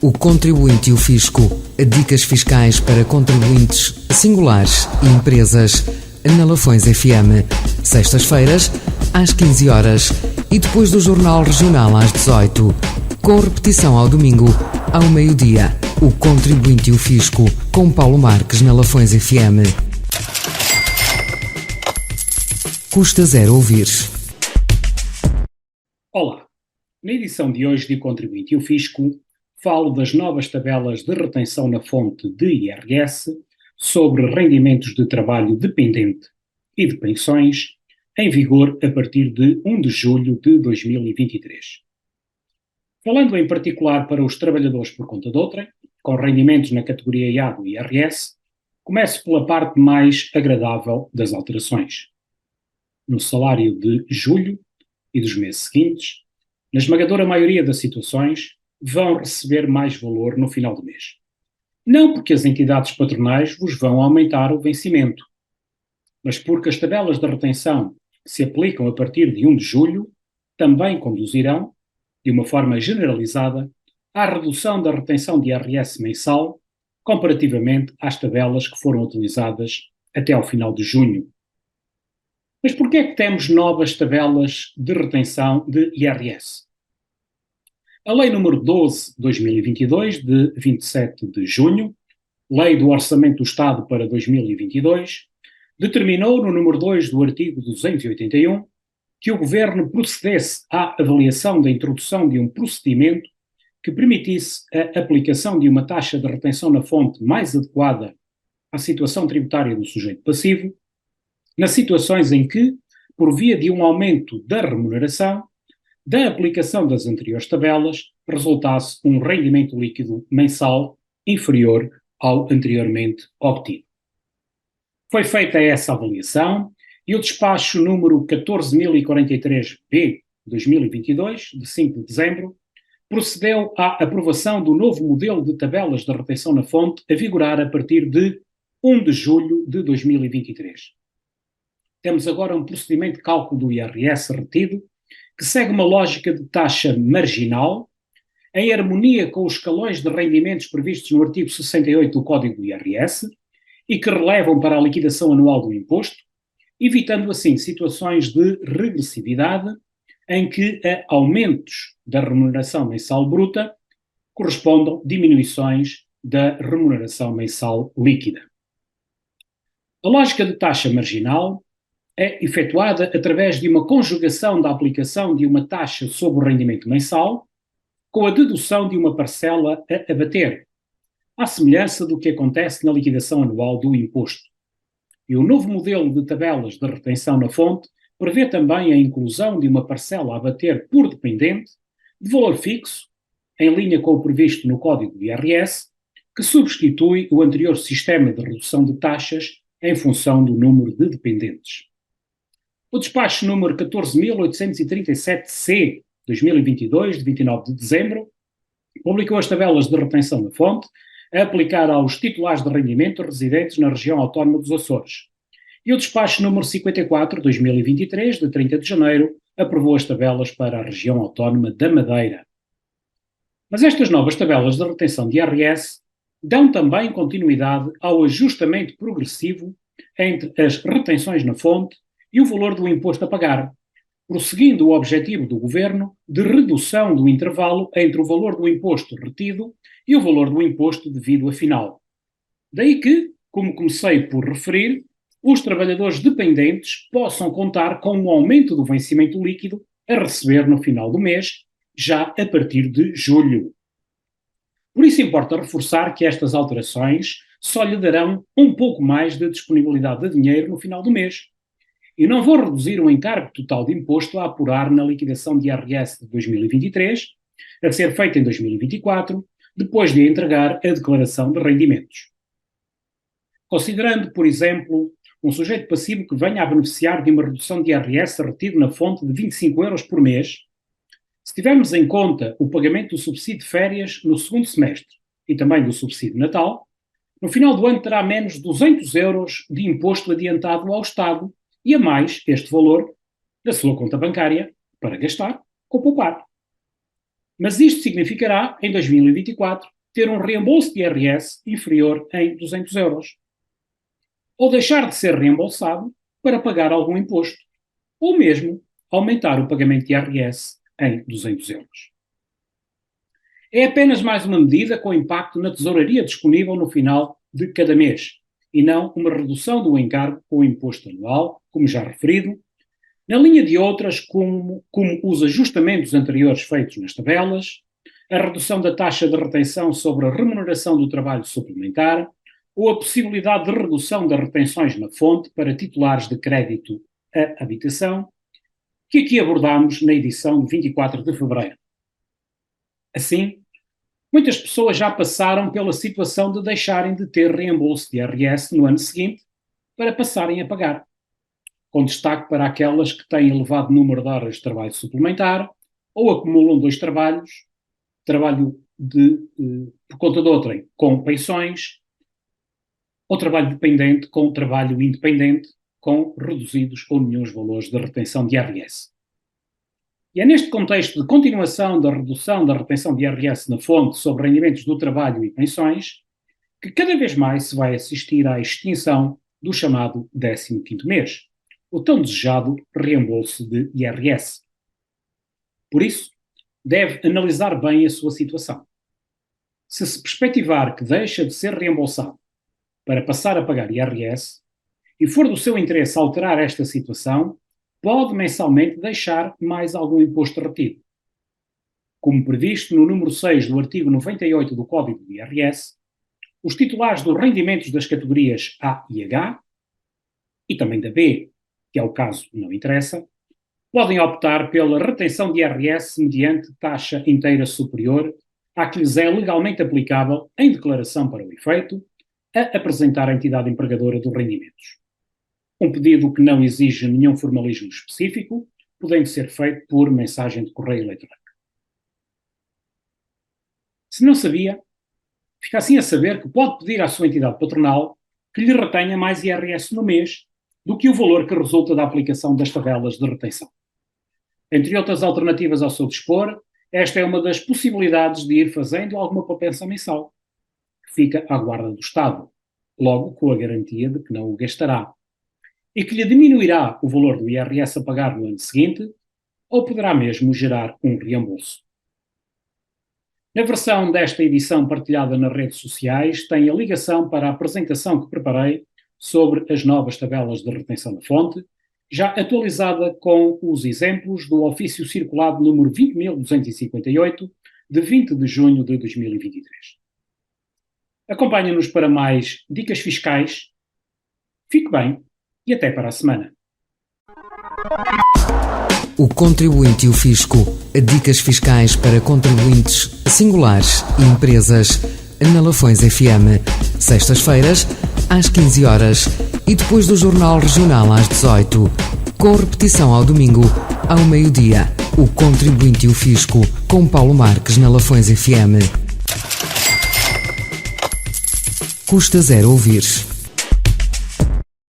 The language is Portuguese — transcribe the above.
O Contribuinte e o Fisco. Dicas fiscais para contribuintes singulares e empresas. Na Lafões FM. Sextas-feiras, às 15 horas e depois do Jornal Regional às 18. Com repetição ao domingo, ao meio-dia. O Contribuinte e o Fisco. Com Paulo Marques na Lafões FM. Custa zero ouvir. Olá, na edição de hoje de Contribuinte e o Fisco, falo das novas tabelas de retenção na fonte de IRS sobre rendimentos de trabalho dependente e de pensões, em vigor a partir de 1 de julho de 2023. Falando em particular para os trabalhadores por conta de outrem, com rendimentos na categoria A do IRS, começo pela parte mais agradável das alterações. No salário de julho e dos meses seguintes, na esmagadora maioria das situações, vão receber mais valor no final do mês. Não porque as entidades patronais vos vão aumentar o vencimento, mas porque as tabelas de retenção que se aplicam a partir de 1 de julho também conduzirão, de uma forma generalizada, à redução da retenção de IRS mensal comparativamente às tabelas que foram utilizadas até ao final de junho. Mas porquê é que temos novas tabelas de retenção de IRS? A Lei nº 12/2022, de 27 de junho, Lei do Orçamento do Estado para 2022, determinou, no número 2 do artigo 281, que o Governo procedesse à avaliação da introdução de um procedimento que permitisse a aplicação de uma taxa de retenção na fonte mais adequada à situação tributária do sujeito passivo, nas situações em que, por via de um aumento da remuneração, da aplicação das anteriores tabelas, resultasse um rendimento líquido mensal inferior ao anteriormente obtido. Foi feita essa avaliação e o despacho número 14.043-B/2022, de 5 de dezembro, procedeu à aprovação do novo modelo de tabelas de retenção na fonte a vigorar a partir de 1 de julho de 2023. Temos agora um procedimento de cálculo do IRS retido que segue uma lógica de taxa marginal, em harmonia com os escalões de rendimentos previstos no artigo 68 do Código do IRS e que relevam para a liquidação anual do imposto, evitando assim situações de regressividade em que a aumentos da remuneração mensal bruta correspondam diminuições da remuneração mensal líquida. A lógica de taxa marginal é efetuada através de uma conjugação da aplicação de uma taxa sobre o rendimento mensal com a dedução de uma parcela a abater, à semelhança do que acontece na liquidação anual do imposto. E o novo modelo de tabelas de retenção na fonte prevê também a inclusão de uma parcela a abater por dependente de valor fixo, em linha com o previsto no Código do IRS, que substitui o anterior sistema de redução de taxas em função do número de dependentes. O despacho número 14.837-C, 2022, de 29 de dezembro, publicou as tabelas de retenção na fonte a aplicar aos titulares de rendimento residentes na região autónoma dos Açores. E o despacho número 54/2023, de 30 de janeiro, aprovou as tabelas para a região autónoma da Madeira. Mas estas novas tabelas de retenção de IRS dão também continuidade ao ajustamento progressivo entre as retenções na fonte e o valor do imposto a pagar, prosseguindo o objetivo do Governo de redução do intervalo entre o valor do imposto retido e o valor do imposto devido a final. Daí que, como comecei por referir, os trabalhadores dependentes possam contar com um aumento do vencimento líquido a receber no final do mês, já a partir de julho. Por isso importa reforçar que estas alterações só lhe darão um pouco mais de disponibilidade de dinheiro no final do mês, e não vou reduzir o encargo total de imposto a apurar na liquidação de IRS de 2023, a ser feita em 2024, depois de entregar a declaração de rendimentos. Considerando, por exemplo, um sujeito passivo que venha a beneficiar de uma redução de IRS retido na fonte de 25 euros por mês, se tivermos em conta o pagamento do subsídio de férias no segundo semestre e também do subsídio de Natal, no final do ano terá menos 200 euros de imposto adiantado ao Estado e a mais este valor da sua conta bancária para gastar ou poupar. Mas isto significará, em 2024, ter um reembolso de IRS inferior em 200 euros. Ou deixar de ser reembolsado para pagar algum imposto. Ou mesmo aumentar o pagamento de IRS em 200 euros. É apenas mais uma medida com impacto na tesouraria disponível no final de cada mês, e não uma redução do encargo com o imposto anual, como já referido, na linha de outras como os ajustamentos anteriores feitos nas tabelas, a redução da taxa de retenção sobre a remuneração do trabalho suplementar ou a possibilidade de redução das retenções na fonte para titulares de crédito à habitação, que aqui abordámos na edição de 24 de fevereiro. Assim, muitas pessoas já passaram pela situação de deixarem de ter reembolso de IRS no ano seguinte para passarem a pagar, com destaque para aquelas que têm elevado número de horas de trabalho suplementar ou acumulam 2 trabalhos, trabalho por conta de outrem com pensões, ou trabalho dependente com trabalho independente, com reduzidos ou nenhuns valores de retenção de IRS. E é neste contexto de continuação da redução da retenção de IRS na fonte sobre rendimentos do trabalho e pensões que cada vez mais se vai assistir à extinção do chamado 15º mês, o tão desejado reembolso de IRS. Por isso, deve analisar bem a sua situação. Se perspectivar que deixa de ser reembolsado para passar a pagar IRS, e for do seu interesse alterar esta situação, pode mensalmente deixar mais algum imposto retido. Como previsto no número 6 do artigo 98 do Código do IRS, os titulares dos rendimentos das categorias A e H, e também da B, que é o caso não interessa, podem optar pela retenção de IRS mediante taxa inteira superior à que lhes é legalmente aplicável em declaração para o efeito, a apresentar à entidade empregadora dos rendimentos. Um pedido que não exige nenhum formalismo específico, podendo ser feito por mensagem de correio eletrónico. Se não sabia, fica assim a saber que pode pedir à sua entidade patronal que lhe retenha mais IRS no mês do que o valor que resulta da aplicação das tabelas de retenção. Entre outras alternativas ao seu dispor, esta é uma das possibilidades de ir fazendo alguma poupança mensal, que fica à guarda do Estado, logo com a garantia de que não o gastará, e que lhe diminuirá o valor do IRS a pagar no ano seguinte, ou poderá mesmo gerar um reembolso. Na versão desta edição partilhada nas redes sociais, tem a ligação para a apresentação que preparei sobre as novas tabelas de retenção na fonte, já atualizada com os exemplos do ofício circulado número 20.258, de 20 de junho de 2023. Acompanhe-nos para mais dicas fiscais. Fique bem e até para a semana. O Contribuinte e o Fisco. Dicas fiscais para contribuintes singulares e empresas na Lafões FM. Sextas-feiras, às 15 horas e depois do Jornal Regional às 18, com repetição ao domingo, ao meio-dia. O Contribuinte e o Fisco, com Paulo Marques na Lafões FM. Custa zero ouvir.